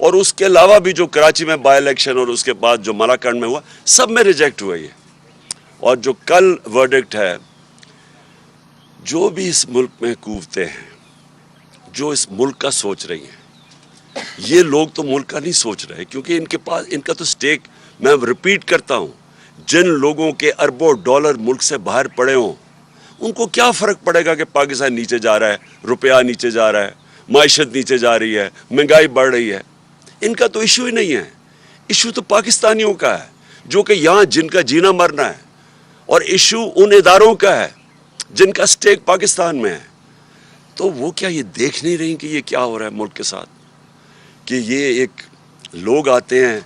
اور اس کے علاوہ بھی جو کراچی میں بائی الیکشن اور اس کے بعد جو ملاکنڈ میں ہوا، سب میں ریجیکٹ ہوا یہ. اور جو کل ورڈکٹ ہے، جو بھی اس ملک میں قوتیں ہیں جو اس ملک کا سوچ رہی ہیں، یہ لوگ تو ملک کا نہیں سوچ رہے، کیونکہ ان کے پاس ان کا تو سٹیک، میں ریپیٹ کرتا ہوں، جن لوگوں کے اربوں ڈالر ملک سے باہر پڑے ہوں ان کو کیا فرق پڑے گا کہ پاکستان نیچے جا رہا ہے، روپیہ نیچے جا رہا ہے، معیشت نیچے جا رہی ہے، مہنگائی بڑھ رہی ہے. ان کا تو ایشو ہی نہیں ہے. ایشو تو پاکستانیوں کا ہے جو کہ یہاں جن کا جینا مرنا ہے، اور ایشو ان اداروں کا ہے جن کا سٹیک پاکستان میں ہے. تو وہ کیا یہ دیکھ نہیں رہی کہ یہ کیا ہو رہا ہے ملک کے ساتھ، کہ یہ ایک لوگ آتے ہیں،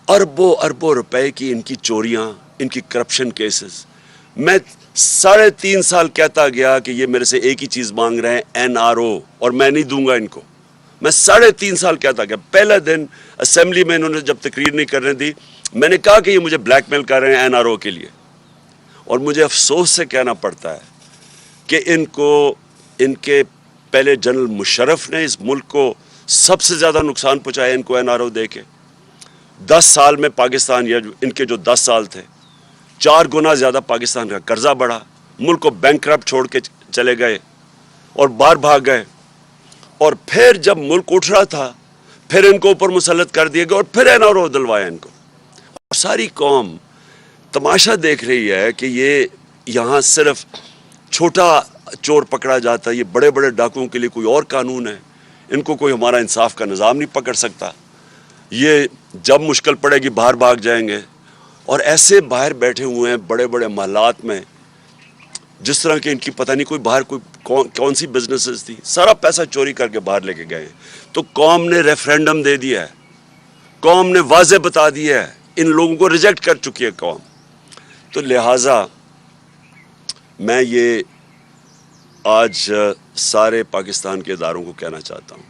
اربوں اربوں روپے کی ان کی چوریاں، ان کی کرپشن کیسز. میں 3.5 سال کہتا گیا کہ یہ میرے سے ایک ہی چیز مانگ رہے ہیں، NRO، اور میں نہیں دوں گا ان کو. میں 3.5 سال کہتا گیا. پہلا دن اسمبلی میں انہوں نے جب تقریر نہیں کرنے دی، میں نے کہا کہ یہ مجھے بلیک میل کر رہے ہیں NRO کے لیے. اور مجھے افسوس سے کہنا پڑتا ہے کہ ان کے پہلے جنرل مشرف نے اس ملک کو سب سے زیادہ نقصان پہنچایا ان کو NRO دے کے. 10 سال میں پاکستان، یا ان کے جو 10 سال تھے، 4 گنا زیادہ پاکستان کا قرضہ بڑھا، ملک کو بینکرپٹ چھوڑ کے چلے گئے اور باہر بھاگ گئے. اور پھر جب ملک اٹھ رہا تھا پھر ان کو اوپر مسلط کر دیا گیا اور پھر NRO دلوایا ان کو. اور ساری قوم تماشا دیکھ رہی ہے کہ یہ یہاں صرف چھوٹا چور پکڑا جاتا ہے، یہ بڑے بڑے ڈاکوؤں کے لیے کوئی اور قانون ہے، ان کو کوئی ہمارا انصاف کا نظام نہیں پکڑ سکتا. یہ جب مشکل پڑے گی باہر بھاگ جائیں گے. اور ایسے باہر بیٹھے ہوئے ہیں بڑے بڑے محلات میں، جس طرح کہ ان کی پتہ نہیں کوئی باہر کوئی کون سی بزنسز تھی، سارا پیسہ چوری کر کے باہر لے کے گئے ہیں. تو قوم نے ریفرینڈم دے دیا ہے، قوم نے واضح بتا دیا ہے، ان لوگوں کو ریجیکٹ کر چکی ہے قوم. تو لہٰذا میں یہ آج سارے پاکستان کے اداروں کو کہنا چاہتا ہوں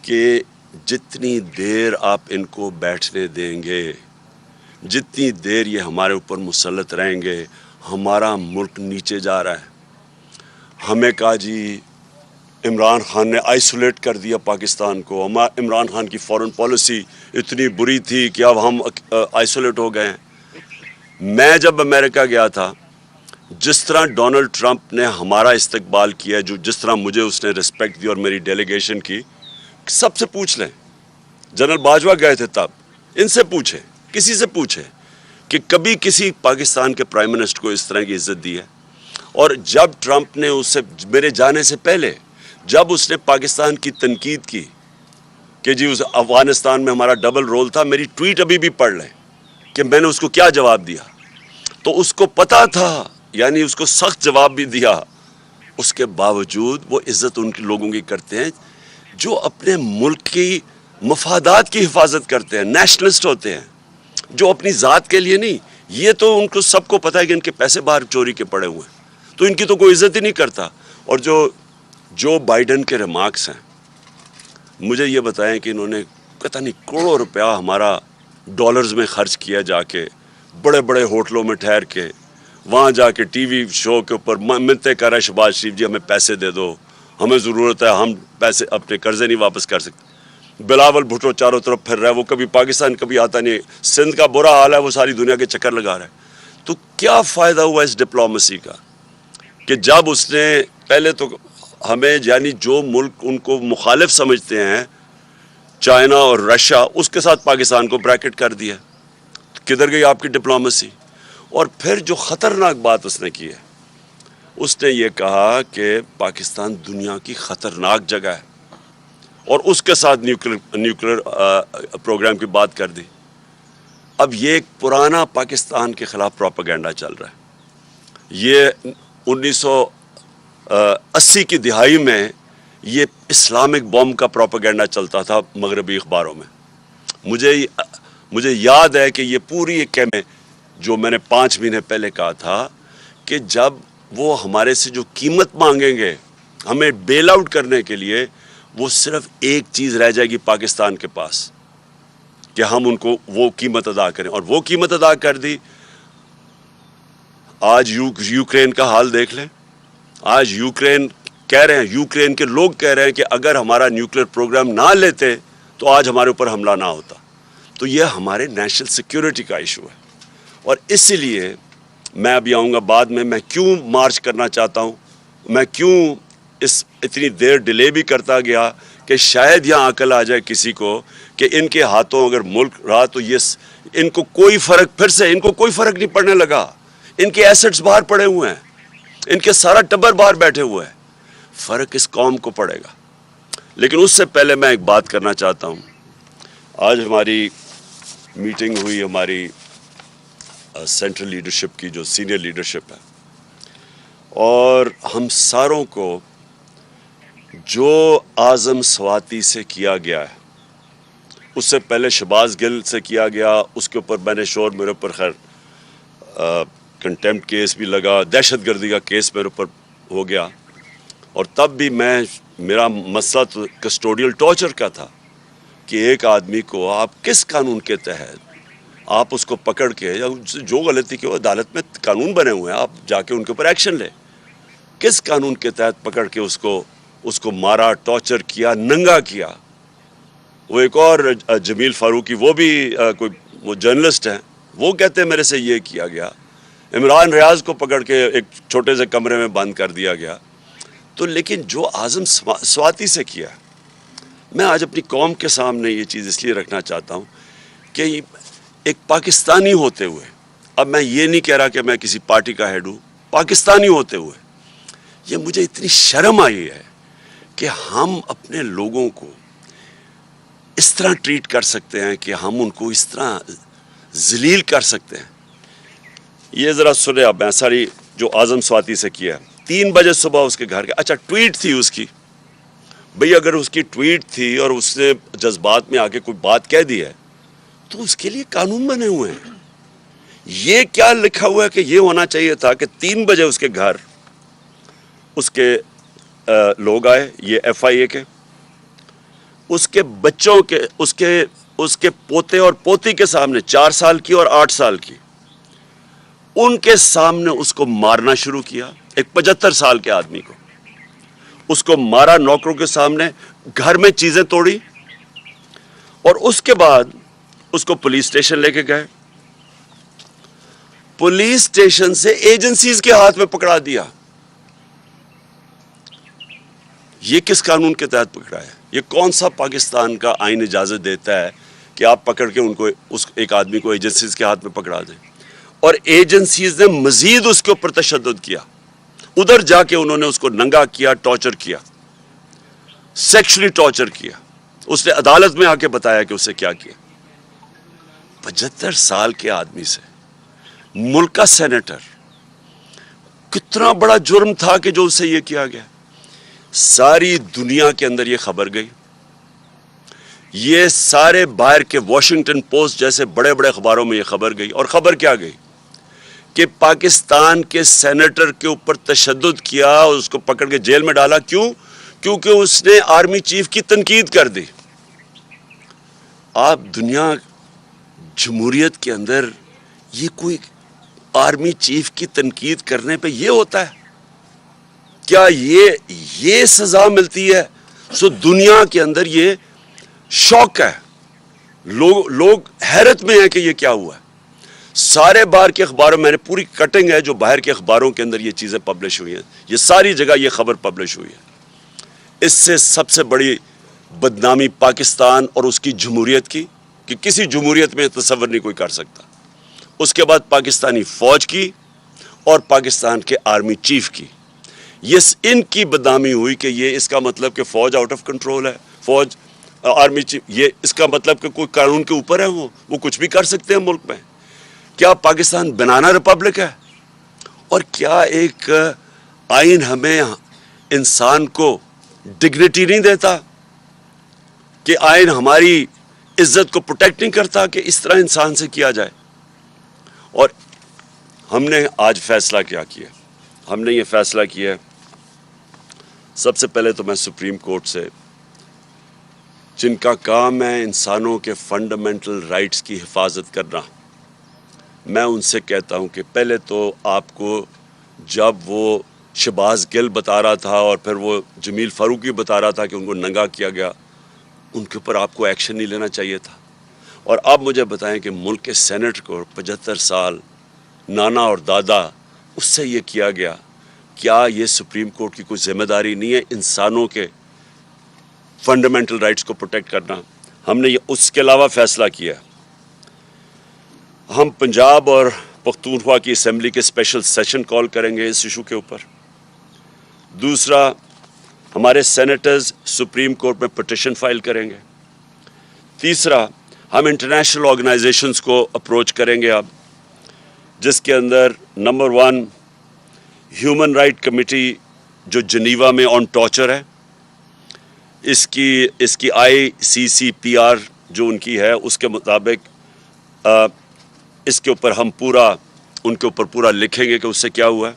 کہ جتنی دیر آپ ان کو بیٹھنے دیں گے، جتنی دیر یہ ہمارے اوپر مسلط رہیں گے، ہمارا ملک نیچے جا رہا ہے. ہمیں کہا جی عمران خان نے آئسولیٹ کر دیا پاکستان کو، عمران خان کی فورن پالیسی اتنی بری تھی کہ اب ہم آئسولیٹ ہو گئے ہیں. میں جب امریکہ گیا تھا، جس طرح ڈونلڈ ٹرمپ نے ہمارا استقبال کیا، جس طرح مجھے اس نے رسپیکٹ دی اور میری ڈیلیگیشن کی، سب سے پوچھ لیں. جنرل باجوہ گئے تھے تب، ان سے پوچھیں، کسی سے پوچھیں کہ کبھی کسی پاکستان کے پرائم منسٹر کو اس طرح کی عزت دی ہے. اور جب ٹرمپ نے اس سے میرے جانے سے پہلے جب اس نے پاکستان کی تنقید کی کہ جی اس افغانستان میں ہمارا ڈبل رول تھا، میری ٹویٹ ابھی بھی پڑھ لیں کہ میں نے اس کو کیا جواب دیا. تو اس کو پتا تھا، یعنی اس کو سخت جواب بھی دیا. اس کے باوجود وہ عزت ان کے لوگوں کی کرتے ہیں جو اپنے ملک کی مفادات کی حفاظت کرتے ہیں، نیشنلسٹ ہوتے ہیں، جو اپنی ذات کے لیے نہیں. یہ تو ان کو سب کو پتہ ہے کہ ان کے پیسے باہر چوری کے پڑے ہوئے ہیں، تو ان کی تو کوئی عزت ہی نہیں کرتا. اور جو بائیڈن کے ریمارکس ہیں، مجھے یہ بتائیں کہ انہوں نے پتہ نہیں کروڑوں روپیہ ہمارا ڈالرز میں خرچ کیا، جا کے بڑے بڑے ہوٹلوں میں ٹھہر کے، وہاں جا کے ٹی وی شو کے اوپر منتیں کر رہے شہباز شریف جی ہمیں پیسے دے دو، ہمیں ضرورت ہے، ہم پیسے اپنے قرضے نہیں واپس کر سکتے. بلاول بھٹو چاروں طرف پھر رہا ہے، وہ کبھی پاکستان کبھی آتا نہیں. سندھ کا برا حال ہے، وہ ساری دنیا کے چکر لگا رہا ہے. تو کیا فائدہ ہوا اس ڈپلومیسی کا کہ جب اس نے پہلے تو ہمیں، یعنی جو ملک ان کو مخالف سمجھتے ہیں، چائنا اور رشیا، اس کے ساتھ پاکستان کو بریکٹ کر دیا. کدھر گئی آپ کی ڈپلومیسی؟ اور پھر جو خطرناک بات اس نے کی ہے، اس نے یہ کہا کہ پاکستان دنیا کی خطرناک جگہ ہے، اور اس کے ساتھ نیوکلیر پروگرام کی بات کر دی. اب یہ ایک پرانا پاکستان کے خلاف پروپیگنڈا چل رہا ہے. یہ 1980 کی دہائی میں یہ اسلامک بوم کا پروپیگنڈا چلتا تھا مغربی اخباروں میں. مجھے یاد ہے کہ یہ پوری ایک جو میں نے 5 مہینے پہلے کہا تھا کہ جب وہ ہمارے سے جو قیمت مانگیں گے ہمیں بیل آؤٹ کرنے کے لیے، وہ صرف ایک چیز رہ جائے گی پاکستان کے پاس کہ ہم ان کو وہ قیمت ادا کریں. اور وہ قیمت ادا کر دی. آج یوکرین کا حال دیکھ لیں. آج یوکرین کہہ رہے ہیں، یوکرین کے لوگ کہہ رہے ہیں کہ اگر ہمارا نیوکلیر پروگرام نہ لیتے تو آج ہمارے اوپر حملہ نہ ہوتا. تو یہ ہمارے نیشنل سیکیورٹی کا ایشو ہے. اور اسی لیے میں ابھی آؤں گا بعد میں کیوں مارچ کرنا چاہتا ہوں, میں کیوں اتنی دیر ڈیلے بھی کرتا گیا کہ شاید یہاں عقل آ جائے کسی کو کہ ان کے ہاتھوں اگر ملک رہا تو یہ ان کو کوئی فرق, پھر سے ان کو کوئی فرق نہیں پڑنے لگا. ان کے ایسٹس باہر پڑے ہوئے ہیں, ان کے سارا ٹبر باہر بیٹھے ہوئے ہیں. فرق اس قوم کو پڑے گا. لیکن اس سے پہلے میں ایک بات کرنا چاہتا ہوں. آج ہماری میٹنگ ہوئی, ہماری سینٹرل لیڈرشپ کی, جو سینئر لیڈرشپ ہے, اور ہم ساروں کو جو اعظم سواتی سے کیا گیا ہے, اس سے پہلے شہباز گل سے کیا گیا, اس کے اوپر میں نے میرے اوپر خیر کنٹیمپٹ کیس بھی لگا, دہشت گردی کا کیس میرے اوپر ہو گیا. اور تب بھی میرا مسئلہ تو کسٹوڈیل ٹارچر کا تھا کہ ایک آدمی کو آپ کس قانون کے تحت آپ اس کو پکڑ کے, یا جو غلطی کی ہو, عدالت میں قانون بنے ہوئے ہیں, آپ جا کے ان کے اوپر ایکشن لیں. کس قانون کے تحت پکڑ کے اس کو مارا, ٹارچر کیا, ننگا کیا. وہ ایک اور جمیل فاروقی, وہ بھی وہ جرنلسٹ ہیں, وہ کہتے ہیں میرے سے یہ کیا گیا. عمران ریاض کو پکڑ کے ایک چھوٹے سے کمرے میں بند کر دیا گیا. تو لیکن جو اعظم سواتی سے کیا, میں آج اپنی قوم کے سامنے یہ چیز اس لیے رکھنا چاہتا ہوں کہ ایک پاکستانی ہوتے ہوئے, اب میں یہ نہیں کہہ رہا کہ میں کسی پارٹی کا ہیڈ ہوں, پاکستانی ہوتے ہوئے یہ مجھے اتنی شرم آئی ہے کہ ہم اپنے لوگوں کو اس طرح ٹریٹ کر سکتے ہیں, کہ ہم ان کو اس طرح ذلیل کر سکتے ہیں. یہ ذرا سنیں اب, میں ساری جو اعظم سواتی سے کیا ہے. 3 بجے صبح اس کے گھر کے, اچھا ٹویٹ تھی اس کی, بھئی اگر اس کی ٹویٹ تھی اور اس نے جذبات میں آ کے کوئی بات کہہ دی ہے تو اس کے لیے قانون بنے ہوئے ہیں. یہ کیا لکھا ہوا ہے کہ یہ ہونا چاہیے تھا کہ 3 بجے اس کے گھر اس کے لوگ آئے, یہ ایف آئی اے کے, اس کے بچوں کے, اس کے پوتے اور پوتی کے سامنے, 4 سال کی اور 8 سال کی, ان کے سامنے اس کو مارنا شروع کیا. ایک 75 سال کے آدمی کو اس کو مارا, نوکروں کے سامنے, گھر میں چیزیں توڑی, اور اس کے بعد اس کو پولیس اسٹیشن لے کے گئے. پولیس اسٹیشن سے ایجنسیز کے ہاتھ میں پکڑا دیا. یہ کس قانون کے تحت پکڑا ہے؟ یہ کون سا پاکستان کا آئین اجازت دیتا ہے کہ آپ پکڑ کے ان کو ایک آدمی کو ایجنسیز کے ہاتھ میں پکڑا دیں؟ اور ایجنسیز نے مزید اس کے اوپر تشدد کیا. ادھر جا کے انہوں نے اس کو ننگا کیا, ٹارچر کیا, سیکشلی ٹارچر کیا. اس نے عدالت میں آ کے بتایا کہ اسے کیا کیا. 75 سال کے آدمی سے, ملک کا سینیٹر, کتنا بڑا جرم تھا کہ جو اس سے یہ کیا گیا. ساری دنیا کے اندر یہ خبر گئی. یہ سارے باہر کے واشنگٹن پوسٹ جیسے بڑے بڑے اخباروں میں یہ خبر گئی. اور خبر کیا گئی کہ پاکستان کے سینیٹر کے اوپر تشدد کیا اور اس کو پکڑ کے جیل میں ڈالا. کیوں؟ کیونکہ اس نے آرمی چیف کی تنقید کر دی. آپ دنیا جمہوریت کے اندر یہ کوئی آرمی چیف کی تنقید کرنے پہ یہ ہوتا ہے کیا؟ یہ سزا ملتی ہے؟ سو دنیا کے اندر یہ شوق ہے, لوگ حیرت میں ہیں کہ یہ کیا ہوا ہے. سارے باہر کے اخباروں, میں نے پوری کٹنگ ہے جو باہر کے اخباروں کے اندر یہ چیزیں پبلش ہوئی ہیں, یہ ساری جگہ یہ خبر پبلش ہوئی ہے. اس سے سب سے بڑی بدنامی پاکستان اور اس کی جمہوریت کی, کہ کسی جمہوریت میں تصور نہیں کوئی کر سکتا. اس کے بعد پاکستانی فوج کی اور پاکستان کے آرمی چیف کی, یہ ان کی بدنامی ہوئی کہ یہ اس کا مطلب کہ فوج آؤٹ آف کنٹرول ہے, فوج آرمی چیف, یہ اس کا مطلب کہ کوئی قانون کے اوپر ہے, وہ کچھ بھی کر سکتے ہیں ملک میں. کیا پاکستان بنانا ریپبلک ہے؟ اور کیا ایک آئین ہمیں انسان کو ڈگنیٹی نہیں دیتا؟ کہ آئین ہماری عزت کو پروٹیکٹ نہیں کرتا کہ اس طرح انسان سے کیا جائے؟ اور ہم نے آج فیصلہ کیا کیا؟ ہم نے یہ فیصلہ کیا, سب سے پہلے تو میں سپریم کورٹ سے, جن کا کام ہے انسانوں کے فنڈامنٹل رائٹس کی حفاظت کرنا, میں ان سے کہتا ہوں کہ پہلے تو آپ کو جب وہ شہباز گل بتا رہا تھا اور پھر وہ جمیل فاروقی بتا رہا تھا کہ ان کو ننگا کیا گیا, ان کے اوپر آپ کو ایکشن نہیں لینا چاہیے تھا؟ اور آپ مجھے بتائیں کہ ملک کے سینٹ کو 75 سال نانا اور دادا اس سے یہ کیا گیا، کیا یہ سپریم کورٹ کی کوئی ذمہ داری نہیں ہے انسانوں کے فنڈامنٹل رائٹس کو پروٹیکٹ کرنا؟ ہم نے اس کے علاوہ فیصلہ کیا، ہم پنجاب اور پختونخوا کی اسمبلی کے اسپیشل سیشن کال کریں گے اس ایشو کے اوپر۔ دوسرا، ہمارے سینیٹرز سپریم کورٹ میں پٹیشن فائل کریں گے۔ تیسرا، ہم انٹرنیشنل آرگنائزیشنز کو اپروچ کریں گے اب، جس کے اندر نمبر 1 ہیومن رائٹ کمیٹی جو جنیوا میں آن ٹارچر ہے، اس کی ICCPR جو ان کی ہے اس کے مطابق اس کے اوپر ہم ان کے اوپر پورا لکھیں گے کہ اس سے کیا ہوا ہے۔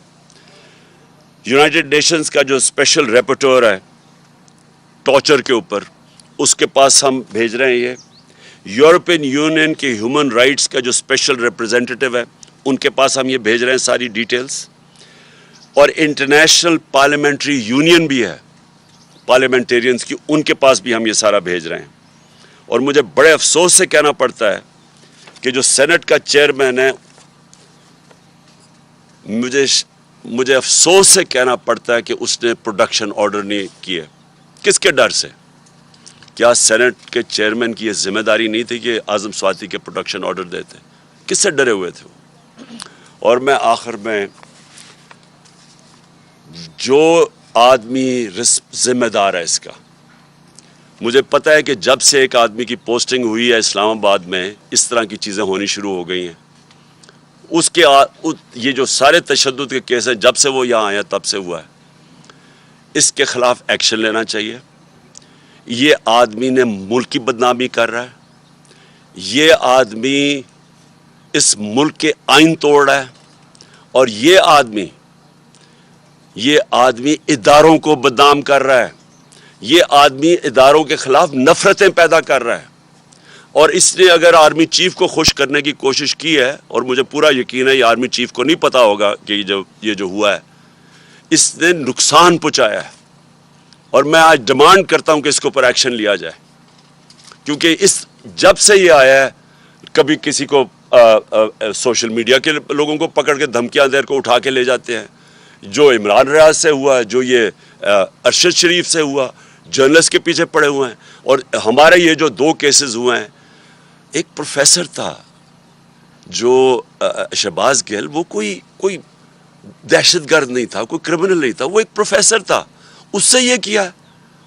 یونائٹڈ نیشنز کا جو اسپیشل ریپورٹر ہے ٹارچر کے اوپر، اس کے پاس ہم بھیج رہے ہیں یہ۔ یورپین یونین کے ہیومن رائٹس کا جو اسپیشل ریپرزینٹیو ہے ان کے پاس ہم یہ بھیج رہے ہیں ساری ڈیٹیلز۔ اور انٹرنیشنل پارلیمنٹری یونین بھی ہے پارلیمنٹیرینز کی، ان کے پاس بھی ہم یہ سارا بھیج رہے ہیں۔ اور مجھے بڑے افسوس سے کہنا پڑتا ہے کہ جو سینٹ کا چیئرمین ہے، مجھے افسوس سے کہنا پڑتا ہے کہ اس نے پروڈکشن آرڈر نہیں کیے۔ کس کے ڈر سے؟ کیا سینٹ کے چیئرمین کی یہ ذمہ داری نہیں تھی کہ اعظم سواتی کے پروڈکشن آرڈر دیتے؟ کس سے ڈرے ہوئے تھے وہ؟ اور میں آخر میں، جو آدمی ذمہ دار ہے اس کا، مجھے پتہ ہے کہ جب سے ایک آدمی کی پوسٹنگ ہوئی ہے اسلام آباد میں اس طرح کی چیزیں ہونی شروع ہو گئی ہیں۔ یہ جو سارے تشدد کے کیس ہیں جب سے وہ یہاں آیا تب سے ہوا ہے، اس کے خلاف ایکشن لینا چاہیے۔ یہ آدمی نے ملک کی بدنامی کر رہا ہے، یہ آدمی اس ملک کے آئین توڑ رہا ہے، اور یہ آدمی اداروں کو بدنام کر رہا ہے، یہ آدمی اداروں کے خلاف نفرتیں پیدا کر رہا ہے۔ اور اس نے اگر آرمی چیف کو خوش کرنے کی کوشش کی ہے، اور مجھے پورا یقین ہے یہ آرمی چیف کو نہیں پتا ہوگا کہ یہ جو ہوا ہے، اس نے نقصان پہنچایا ہے۔ اور میں آج ڈیمانڈ کرتا ہوں کہ اس کے اوپر ایکشن لیا جائے، کیونکہ جب سے یہ آیا ہے، کبھی کسی کو سوشل میڈیا کے لوگوں کو پکڑ کے دھمکیاں دے کو اٹھا کے لے جاتے ہیں، جو عمران ریاض سے ہوا، جو یہ ارشد شریف سے ہوا، جرنلسٹ کے پیچھے پڑے ہوئے ہیں۔ اور ہمارے یہ جو 2 کیسز ہوئے ہیں، ایک پروفیسر تھا جو شہباز گل، وہ کوئی دہشت گرد نہیں تھا، کوئی کرمنل نہیں تھا، وہ ایک پروفیسر تھا، اس سے یہ کیا،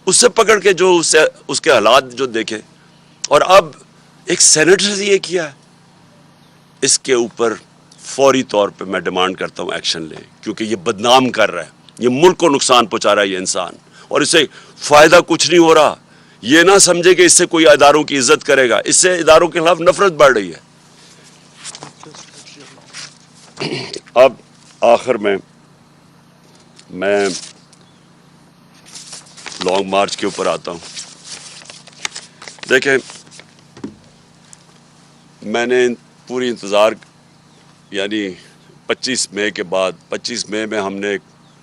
اس سے پکڑ کے جو اس کے حالات جو دیکھے، اور اب ایک سینیٹر سے یہ کیا ہے۔ اس کے اوپر فوری طور پہ میں ڈیمانڈ کرتا ہوں ایکشن لیں، کیونکہ یہ بدنام کر رہا ہے، یہ ملک کو نقصان پہنچا رہا ہے یہ انسان، اور اس سے فائدہ کچھ نہیں ہو رہا۔ یہ نہ سمجھے کہ اس سے کوئی اداروں کی عزت کرے گا، اس سے اداروں کے خلاف نفرت بڑھ رہی ہے۔ اب آخر میں لانگ مارچ کے اوپر آتا ہوں۔ دیکھیں، میں نے پوری انتظار، یعنی 25 مئی کے بعد، 25 مئی میں ہم نے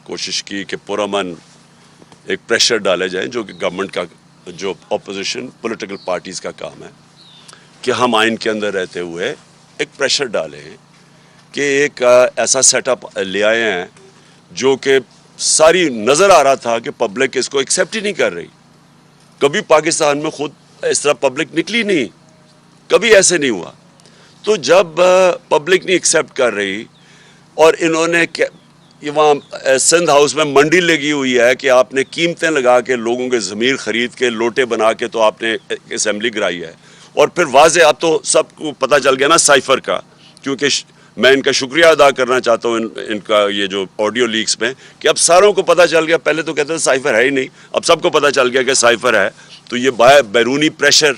کوشش کی کہ پرامن ایک پریشر ڈالے جائیں، جو کہ گورنمنٹ کا، جو اپوزیشن پولیٹیکل پارٹیز کا کام ہے، کہ ہم آئین کے اندر رہتے ہوئے ایک پریشر ڈالیں کہ ایک ایسا سیٹ اپ لے آئے ہیں جو کہ ساری نظر آ رہا تھا کہ پبلک اس کو ایکسیپٹ ہی نہیں کر رہی۔ کبھی پاکستان میں خود اس طرح پبلک نکلی نہیں، کبھی ایسے نہیں ہوا۔ تو جب پبلک نہیں ایکسیپٹ کر رہی، اور انہوں نے وہاں سندھ ہاؤس میں منڈی لگی ہوئی ہے کہ آپ نے قیمتیں لگا کے لوگوں کے ضمیر خرید کے لوٹے بنا کے تو آپ نے اسمبلی کرائی ہے، اور پھر واضح اب تو سب کو پتہ چل گیا نا سائفر کا، کیونکہ میں ان کا شکریہ ادا کرنا چاہتا ہوں ان کا یہ جو آڈیو لیکس میں، کہ اب ساروں کو پتہ چل گیا، پہلے تو کہتے تھے سائفر ہے ہی نہیں، اب سب کو پتہ چل گیا کہ سائفر ہے۔ تو یہ بیرونی پریشر،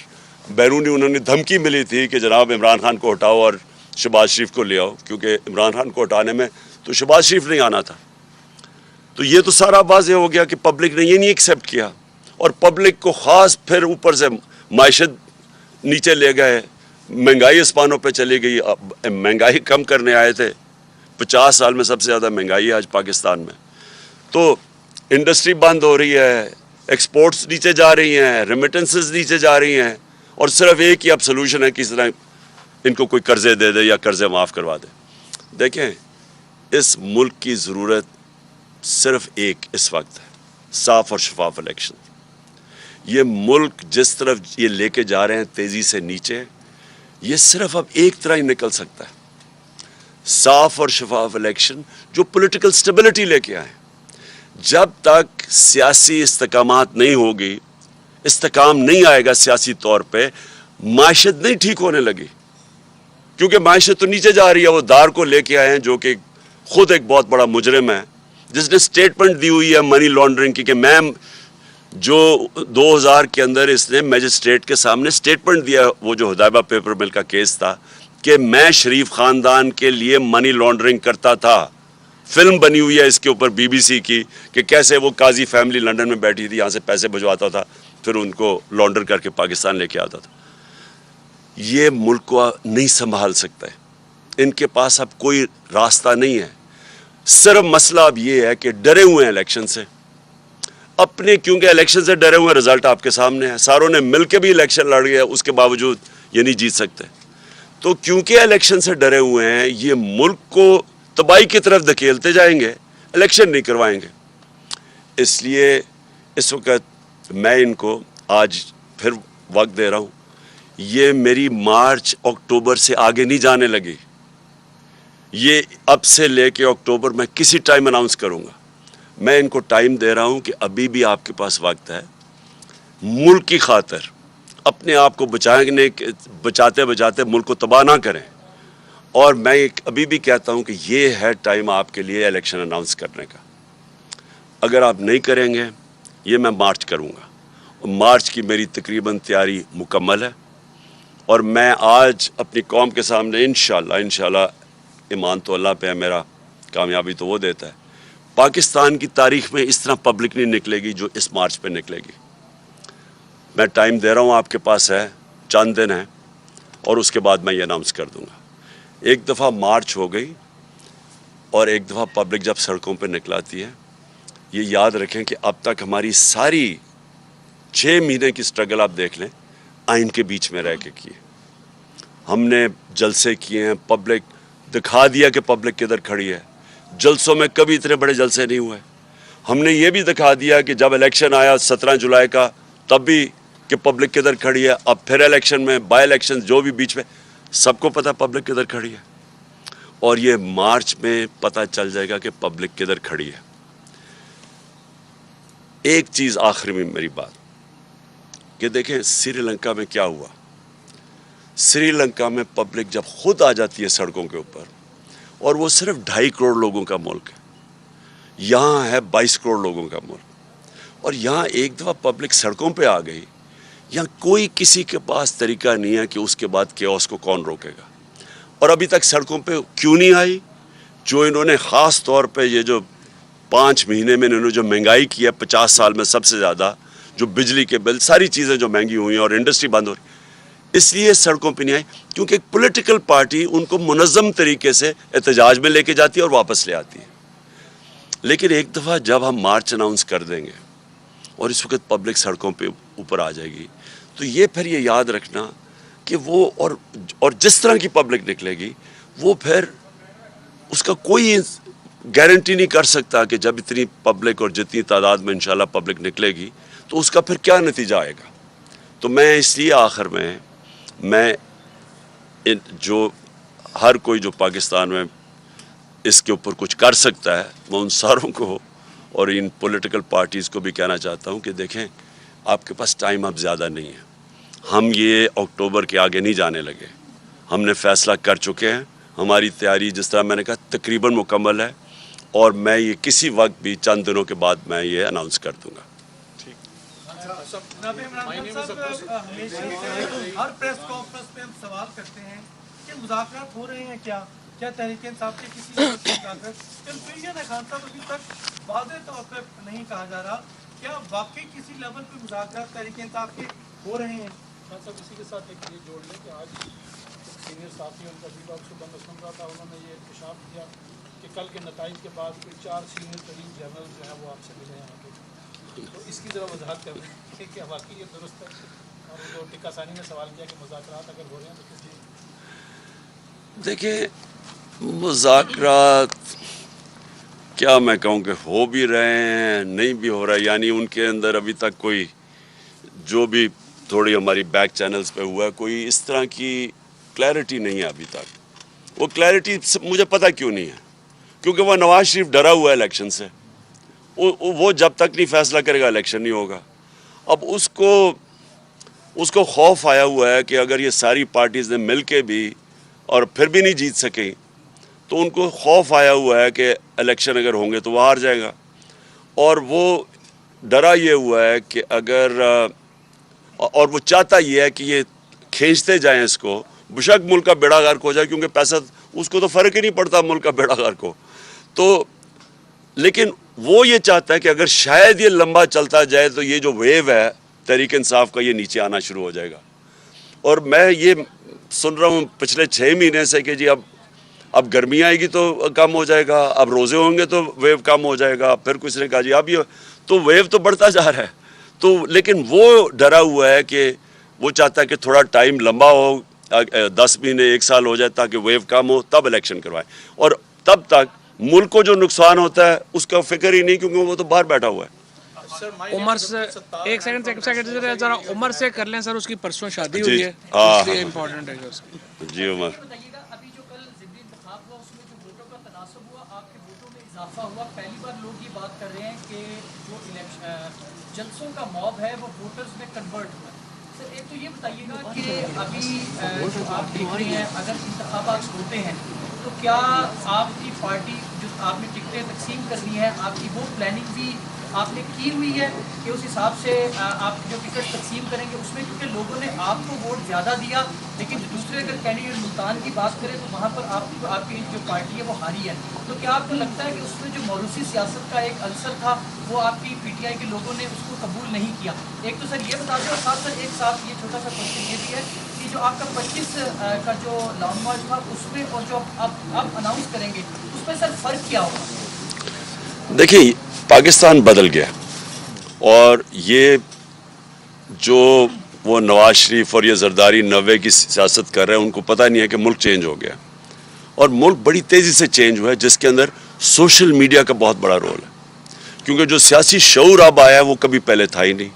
انہوں نے دھمکی ملی تھی کہ جناب عمران خان کو ہٹاؤ اور شہباز شریف کو لے آؤ، کیونکہ عمران خان کو ہٹانے میں تو شہباز شریف نہیں آنا تھا۔ تو یہ تو سارا واضح ہو گیا کہ پبلک نے یہ نہیں ایکسیپٹ کیا، اور پبلک کو خاص پھر اوپر سے معیشت نیچے لے گئے، مہنگائی اسپانوں پہ چلی گئی۔ مہنگائی کم کرنے آئے تھے، 50 سال میں سب سے زیادہ مہنگائی ہے آج پاکستان میں۔ تو انڈسٹری بند ہو رہی ہے، ایکسپورٹس نیچے جا رہی ہیں, ریمیٹنسز نیچے جا رہی ہیں, اور صرف ایک ہی اب سلوشن ہے کس طرح ان کو کوئی قرضے دے دے یا قرضے معاف کروا دے. دیکھیں, اس ملک کی ضرورت صرف ایک اس وقت ہے, صاف اور شفاف الیکشن. یہ ملک جس طرف یہ لے کے جا رہے ہیں تیزی سے نیچے, یہ صرف اب ایک طرح ہی نکل سکتا ہے, صاف اور شفاف الیکشن جو پولیٹیکل سٹیبلٹی لے کے آئے. جب تک سیاسی استحکامات نہیں ہوگی, استحکام نہیں آئے گا سیاسی طور پہ, معیشت نہیں ٹھیک ہونے لگی, کیونکہ معیشت تو نیچے جا رہی ہے. وہ دار کو لے کے آئے ہیں جو کہ خود ایک بہت بڑا مجرم ہے, جس نے سٹیٹمنٹ دی ہوئی ہے منی لانڈرنگ کی, کہ میم جو 2000 کے اندر اس نے میجسٹریٹ کے سامنے سٹیٹمنٹ دیا, وہ جو ہدایبہ پیپر مل کا کیس تھا, کہ میں شریف خاندان کے لیے منی لانڈرنگ کرتا تھا. فلم بنی ہوئی ہے اس کے اوپر بی بی سی کی, کہ کیسے وہ قاضی فیملی لنڈن میں بیٹھی تھی, یہاں سے پیسے بھجواتا تھا, پھر ان کو لانڈر کر کے پاکستان لے کے آتا تھا. یہ ملک کو نہیں سنبھال سکتا ہے, ان کے پاس اب کوئی راستہ نہیں ہے. صرف مسئلہ اب یہ ہے کہ ڈرے ہوئے ہیں الیکشن سے اپنے, کیونکہ الیکشن سے ڈرے ہوئے, رزلٹ آپ کے سامنے ہے. ساروں نے مل کے بھی الیکشن لڑ گیا, اس کے باوجود یہ نہیں جیت سکتے. تو کیونکہ الیکشن سے ڈرے ہوئے ہیں, یہ ملک کو تباہی کی طرف دھکیلتے جائیں گے, الیکشن نہیں کروائیں گے. اس لیے اس وقت میں ان کو آج پھر وقت دے رہا ہوں. یہ میری مارچ اکتوبر سے آگے نہیں جانے لگی. یہ اب سے لے کے اکتوبر میں کسی ٹائم اناؤنس کروں گا. میں ان کو ٹائم دے رہا ہوں کہ ابھی بھی آپ کے پاس وقت ہے. ملک کی خاطر اپنے آپ کو بچاتے بچاتے ملک کو تباہ نہ کریں. اور میں ابھی بھی کہتا ہوں کہ یہ ہے ٹائم آپ کے لیے الیکشن اناؤنس کرنے کا. اگر آپ نہیں کریں گے, یہ میں مارچ کروں گا. مارچ کی میری تقریباً تیاری مکمل ہے, اور میں آج اپنی قوم کے سامنے انشاءاللہ ایمان تو اللہ پہ ہے میرا, کامیابی تو وہ دیتا ہے, پاکستان کی تاریخ میں اس طرح پبلک نہیں نکلے گی جو اس مارچ پہ نکلے گی. میں ٹائم دے رہا ہوں, آپ کے پاس ہے, چند دن ہیں, اور اس کے بعد میں یہ اناؤنس کر دوں گا. ایک دفعہ مارچ ہو گئی اور ایک دفعہ پبلک جب سڑکوں پہ نکلاتی ہے, یہ یاد رکھیں کہ اب تک ہماری ساری 6 مہینے کی سٹرگل آپ دیکھ لیں, آئین کے بیچ میں رہ کے کیے. ہم نے جلسے کیے ہیں, پبلک دکھا دیا کہ پبلک کدھر کھڑی ہے. جلسوں میں کبھی اتنے بڑے جلسے نہیں ہوئے. ہم نے یہ بھی دکھا دیا کہ جب الیکشن آیا 17 جولائی کا, تب بھی کہ پبلک کدھر کھڑی ہے. اب پھر الیکشن میں, بائی الیکشن جو بھی بیچ میں, سب کو پتہ پبلک کدھر کھڑی ہے. اور یہ مارچ میں پتہ چل جائے گا کہ پبلک کدھر کھڑی ہے. ایک چیز آخری میں میری بات, کہ دیکھیں سری لنکا میں کیا ہوا. سری لنکا میں پبلک جب خود آ جاتی ہے سڑکوں کے اوپر, اور وہ صرف 2.5 کروڑ لوگوں کا ملک ہے, یہاں ہے 22 کروڑ لوگوں کا ملک, اور یہاں ایک دفعہ پبلک سڑکوں پہ آ گئی, یہاں کوئی کسی کے پاس طریقہ نہیں ہے کہ اس کے بعد کیوس کو کون روکے گا. اور ابھی تک سڑکوں پہ کیوں نہیں آئی؟ جو انہوں نے خاص طور پہ یہ جو 5 مہینے میں انہوں نے جو مہنگائی کی ہے 50 سال میں سب سے زیادہ, جو بجلی کے بل, ساری چیزیں جو مہنگی ہوئی ہیں اور انڈسٹری بند ہو رہی, اس لیے سڑکوں پہ نہیں آئی, کیونکہ ایک پولیٹیکل پارٹی ان کو منظم طریقے سے احتجاج میں لے کے جاتی ہے اور واپس لے آتی ہے. لیکن ایک دفعہ جب ہم مارچ اناؤنس کر دیں گے اور اس وقت پبلک سڑکوں پہ اوپر آ جائے گی, تو یہ پھر یہ یاد رکھنا کہ وہ اور جس طرح کی پبلک نکلے گی, وہ پھر اس کا کوئی گارنٹی نہیں کر سکتا کہ جب اتنی پبلک اور جتنی تعداد میں انشاءاللہ پبلک نکلے گی تو اس کا پھر کیا نتیجہ آئے گا. تو میں اس لیے آخر میں جو ہر کوئی جو پاکستان میں اس کے اوپر کچھ کر سکتا ہے, میں ان ساروں کو اور ان پولیٹیکل پارٹیز کو بھی کہنا چاہتا ہوں کہ دیکھیں آپ کے پاس ٹائم اب زیادہ نہیں ہے. ہم یہ اکتوبر کے آگے نہیں جانے لگے, ہم نے فیصلہ کر چکے ہیں. ہماری تیاری جس طرح میں نے کہا تقریباً مکمل ہے, اور میں یہ کسی وقت بھی چند دنوں کے بعد میں یہ اناؤنس کر دوں گا. ہر پریس کانفرنس میں ہم سوال کرتے ہیں کہ مذاکرات ہو رہے ہیں کیا تحریک انصاف کے کسی مذاکرات. کنفیوژن ہے خان صاحب, ابھی تک واضح طور پہ نہیں کہا جا رہا کیا واقعی کسی لیول پہ مذاکرات تحریک انصاف کے ہو رہے ہیں. خان صاحب اسی کے ساتھ ایک یہ جوڑ لیں کہ آج سینئر صحافی ان کا بھی آپ صبح میں سن رہا تھا, انہوں نے یہ انکشاف کیا کہ کل کے نتائج کے بعد کوئی 4 سینئر ترین جنرل جو ہے وہ آپ سے ملے ہیں. تو اس کی ذرا وضاحت کر دیں کہ کیا واقعی یہ درست ہے؟ اور جو ٹکا ثانی نے سوال کیا کہ مذاکرات اگر ہو رہے ہیں تو کس چیز؟ دیکھیں مذاکرات کیا میں کہوں کہ ہو بھی رہے ہیں نہیں بھی ہو رہا ہے، یعنی ان کے اندر ابھی تک کوئی جو بھی تھوڑی ہماری بیک چینلز پہ ہوا ہے کوئی اس طرح کی کلیئرٹی نہیں ہے ابھی تک۔ وہ کلیئرٹی مجھے پتہ کیوں نہیں ہے، کیونکہ وہ نواز شریف ڈرا ہوا ہے الیکشن سے، وہ جب تک نہیں فیصلہ کرے گا الیکشن نہیں ہوگا۔ اب اس کو خوف آیا ہوا ہے کہ اگر یہ ساری پارٹیز نے مل کے بھی اور پھر بھی نہیں جیت سکیں تو ان کو خوف آیا ہوا ہے کہ الیکشن اگر ہوں گے تو وہ ہار جائے گا، اور وہ ڈرا یہ ہوا ہے کہ اگر اور وہ چاہتا یہ ہے کہ یہ کھینچتے جائیں اس کو، بشک ملک کا بیڑا غرق ہو جائے، کیونکہ پیسہ اس کو تو فرق ہی نہیں پڑتا ملک کا بیڑا غرق ہو تو، لیکن وہ یہ چاہتا ہے کہ اگر شاید یہ لمبا چلتا جائے تو یہ جو ویو ہے تحریک انصاف کا یہ نیچے آنا شروع ہو جائے گا۔ اور میں یہ سن رہا ہوں پچھلے 6 مہینے سے کہ جی اب گرمی آئے گی تو کم ہو جائے گا، اب روزے ہوں گے تو ویو کم ہو جائے گا، پھر کسی نے کہا جی اب یہ تو ویو تو بڑھتا جا رہا ہے تو، لیکن وہ ڈرا ہوا ہے کہ وہ چاہتا ہے کہ تھوڑا ٹائم لمبا ہو، 10 مہینے 1 سال ہو جائے تاکہ ویو کم ہو تب الیکشن کروائے، اور تب تک ملک کو جو نقصان ہوتا ہے اس کا فکر ہی نہیں، کیونکہ وہ تو باہر بیٹھا ہوا ہے۔ عمر سے ایک سیکنڈ ذرا عمر سے کر لیں سر، اس کی پرسوں شادی جی ہوئی ہے، ہاں اس لیے امپورٹنٹ ہے اس کی۔ جی عمر، بتائیے گا ابھی جو کل ضمنی انتخاب ہوا اس میں جو ووٹوں کا تناسب ہوا، آپ کے ووٹوں میں اضافہ ہوا، پہلی بار لوگ یہ بات کر رہے ہیں کہ جو جلسوں کا موب ہے وہ ووٹرز میں کنورٹ ہوا ہے۔ سر ایک تو یہ بتائیے گا کہ ابھی جو آپ دیکھ رہے ہیں اگر انتخابات ہوتے ہیں تو کیا آپ کی پارٹی جو آپ نے ٹکٹیں تقسیم کرنی ہے آپ کی وہ پلاننگ بھی آپ نے کی ہوئی ہے کہ اس حساب سے آپ جو ٹکٹ تقسیم کریں گے اس میں، کیونکہ لوگوں نے آپ کو ووٹ زیادہ دیا لیکن دوسرے اگر کینڈیڈیٹ ملتان کی بات کریں تو وہاں پر آپ کی جو پارٹی ہے وہ ہاری ہے، تو کیا آپ کو لگتا ہے کہ اس میں جو موروثی سیاست کا ایک عنصر تھا وہ آپ کی پی ٹی آئی کے لوگوں نے اس کو قبول نہیں کیا؟ ایک تو سر یہ بتا دیں، اور ساتھ سر ایک ساتھ یہ چھوٹا سا کوشچن یہ بھی ہے کہ جو آپ کا 25 کا جو لانگ مارچ تھا اس میں اور جو آپ اناؤنس کریں گے اس میں سر فرق کیا ہوگا؟ دیکھیں پاکستان بدل گیا، اور یہ جو وہ نواز شریف اور یہ زرداری 90 کی سیاست کر رہے ہیں ان کو پتہ نہیں ہے کہ ملک چینج ہو گیا، اور ملک بڑی تیزی سے چینج ہوا ہے جس کے اندر سوشل میڈیا کا بہت بڑا رول ہے، کیونکہ جو سیاسی شعور اب آیا ہے وہ کبھی پہلے تھا ہی نہیں۔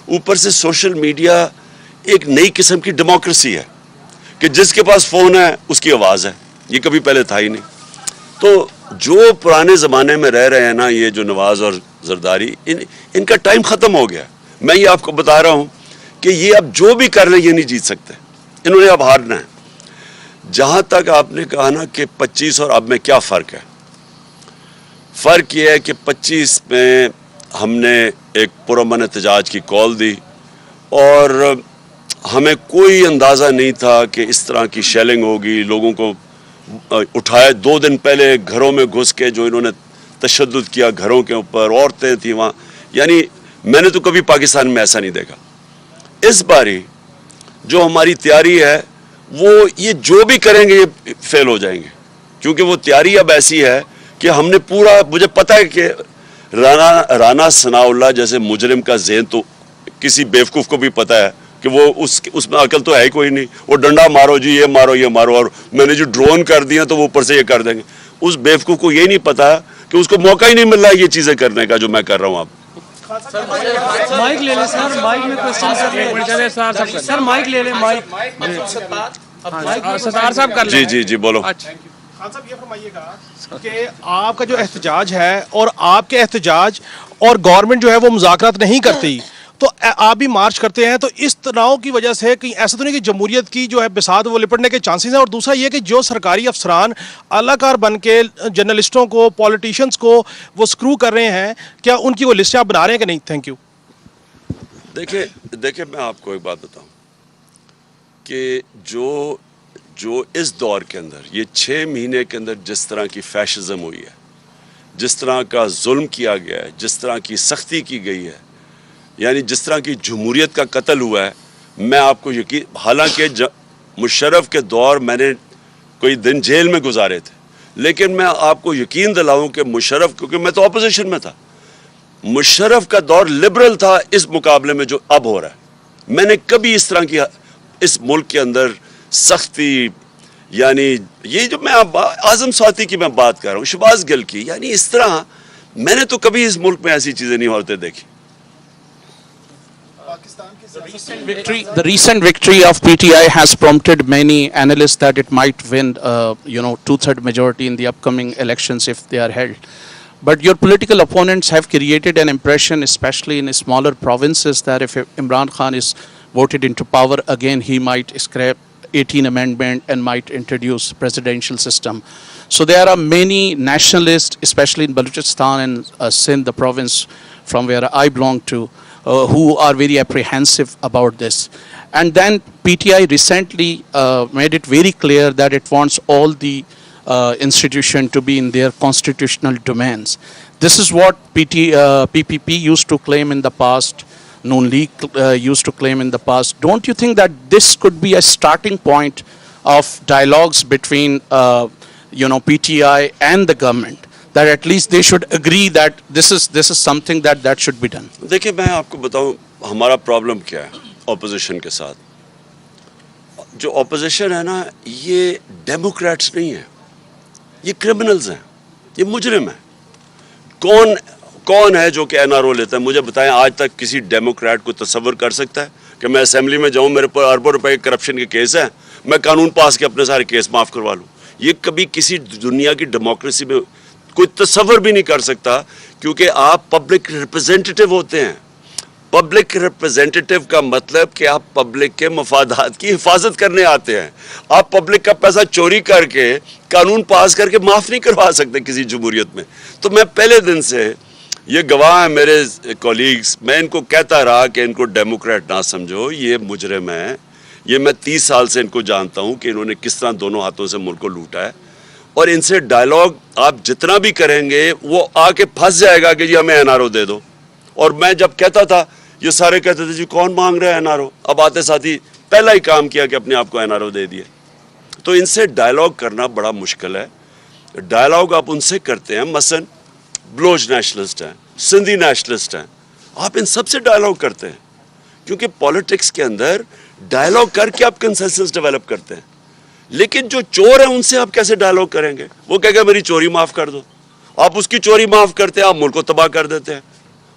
اوپر سے سوشل میڈیا ایک نئی قسم کی ڈیموکریسی ہے کہ جس کے پاس فون ہے اس کی آواز ہے، یہ کبھی پہلے تھا ہی نہیں۔ تو جو پرانے زمانے میں رہ رہے ہیں نا یہ جو نواز اور زرداری، ان کا ٹائم ختم ہو گیا۔ میں یہ آپ کو بتا رہا ہوں کہ یہ اب جو بھی کر لیں یہ نہیں جیت سکتے، انہوں نے اب ہارنا ہے۔ جہاں تک آپ نے کہا نا کہ 25 اور اب میں کیا فرق ہے، فرق یہ ہے کہ 25 میں ہم نے ایک پرامن احتجاج کی کال دی اور ہمیں کوئی اندازہ نہیں تھا کہ اس طرح کی شیلنگ ہوگی، لوگوں کو اٹھائے 2 دن پہلے گھروں میں گھس کے جو انہوں نے تشدد کیا گھروں کے اوپر، عورتیں تھیں وہاں، یعنی میں نے تو کبھی پاکستان میں ایسا نہیں دیکھا۔ اس باری جو ہماری تیاری ہے وہ یہ جو بھی کریں گے یہ فیل ہو جائیں گے، کیونکہ وہ تیاری اب ایسی ہے کہ ہم نے پورا، مجھے پتہ ہے کہ رانا ثناء اللہ جیسے مجرم کا ذہن تو کسی بیوقوف کو بھی پتہ ہے کہ وہ اس میں عقل تو ہے ہی کوئی نہیں، وہ ڈنڈا مارو جی یہ مارو یہ مارو، اور میں نے جو ڈرون کر دیا تو وہ اوپر سے یہ کر دیں گے۔ اس بیوقوف کو یہ نہیں پتا کہ اس کو موقع ہی نہیں مل رہا ہے یہ چیزیں کرنے کا جو میں کر رہا ہوں اب۔ مائک لے لیں سر، مائک میں کوشچن کر لیں سر، مائک لے لیں، مائک ستار صاحب کر لیں۔ جی بولو۔ خان صاحب یہ فرمائیے گا کہ آپ کا جو احتجاج ہے اور آپ کے احتجاج اور گورنمنٹ جو ہے وہ مذاکرات نہیں کرتی، تو آپ بھی مارچ کرتے ہیں، تو اس تناؤ کی وجہ سے کہیں ایسا تو نہیں کہ جمہوریت کی جو ہے بساط وہ لپٹنے کے چانسز ہیں؟ اور دوسرا یہ کہ جو سرکاری افسران اعلیٰ کار بن کے جرنلسٹوں کو، پولیٹیشنز کو وہ سکرو کر رہے ہیں، کیا ان کی وہ لسٹیں آپ بنا رہے ہیں کہ نہیں؟ Thank you. دیکھیں میں آپ کو ایک بات بتاؤں کہ جو اس دور کے اندر یہ 6 مہینے کے اندر جس طرح کی فیشزم ہوئی ہے، جس طرح کا ظلم کیا گیا ہے، جس طرح کی سختی کی گئی ہے، یعنی جس طرح کی جمہوریت کا قتل ہوا ہے، میں آپ کو یقین، حالانکہ مشرف کے دور میں نے کوئی دن جیل میں گزارے تھے، لیکن میں آپ کو یقین دلاؤں کہ مشرف، کیونکہ میں تو اپوزیشن میں تھا، مشرف کا دور لبرل تھا اس مقابلے میں جو اب ہو رہا ہے. میں نے کبھی اس طرح کی اس ملک کے اندر سختی، یعنی یہ جو میں اعظم سواتی کی میں بات کر رہا ہوں، شہباز گل کی، یعنی اس طرح میں نے تو کبھی اس ملک میں ایسی چیزیں نہیں ہوتے دیکھی. The recent victory of PTI has prompted many analysts that it might win, two-third majority in the upcoming elections if they are held. But your political opponents have created an impression, especially in smaller provinces, that if Imran Khan is voted into power again, he might scrap 18 Amendment and might introduce presidential system. So there are many nationalists, especially in Balochistan and Sindh, the province from where I belong to, who are very apprehensive about this. And then PTI recently made it very clear that it wants all the institution to be in their constitutional domains. This is what PPP used to claim in the past, Noon League used to claim in the past. Don't you think that this could be a starting point of dialogues between PTI and the government, that at least they should agree that this is something that should be done? دیکھیں میں آپ کو بتاؤں ہمارا problem کیا ہے opposition کے ساتھ. جو اپوزیشن ہے نا یہ ڈیموکریٹس نہیں ہیں، یہ کرمنلز ہیں، یہ مجرم ہیں. کون ہے جو کہ این آر او لیتا ہے؟ مجھے بتائیں آج تک کسی ڈیموکریٹ کو تصور کر سکتا ہے کہ میں اسمبلی میں جاؤں، میرے پر اربوں روپے کے کرپشن کے کیس ہیں، میں قانون پاس کے اپنے سارے کیس معاف کروا لوں؟ یہ کبھی کسی دنیا کی ڈیموکریسی میں کوئی تصور بھی نہیں کر سکتا، کیونکہ آپ پبلک ریپرزینٹیو ہوتے ہیں. پبلک ریپرزینٹیو کا مطلب کہ آپ پبلک کے مفادات کی حفاظت کرنے آتے ہیں. آپ پبلک کا پیسہ چوری کر کے قانون پاس کر کے معاف نہیں کروا سکتے کسی جمہوریت میں. تو میں پہلے دن سے یہ گواہ ہیں میرے کولیگز، میں ان کو کہتا رہا کہ ان کو ڈیموکریٹ نہ سمجھو، یہ مجرم ہیں. یہ میں 30 سال سے ان کو جانتا ہوں کہ انہوں نے کس طرح دونوں ہاتھوں سے ملک کو لوٹا ہے. اور ان سے ڈائلاگ آپ جتنا بھی کریں گے وہ آ کے پھنس جائے گا کہ جی ہمیں این آر او دے دو. اور میں جب کہتا تھا یہ سارے کہتے تھے جی کون مانگ رہا ہے این آر او. اب آتے ساتھی پہلا ہی کام کیا کہ اپنے آپ کو این آر او دے دیے. تو ان سے ڈائلاگ کرنا بڑا مشکل ہے. ڈائلاگ آپ ان سے کرتے ہیں، مثلا بلوچ نیشنلسٹ ہیں، سندھی نیشنلسٹ ہیں، آپ ان سب سے ڈائلاگ کرتے ہیں، کیونکہ پولیٹکس کے اندر ڈائلاگ کر کے آپ کنسنسس ڈیولپ کرتے ہیں. لیکن جو چور ہیں ان سے آپ کیسے ڈائلاگ کریں گے؟ وہ کہے گا میری چوری معاف کر دو. آپ اس کی چوری معاف کرتے ہیں، آپ ملک کو تباہ کر دیتے ہیں.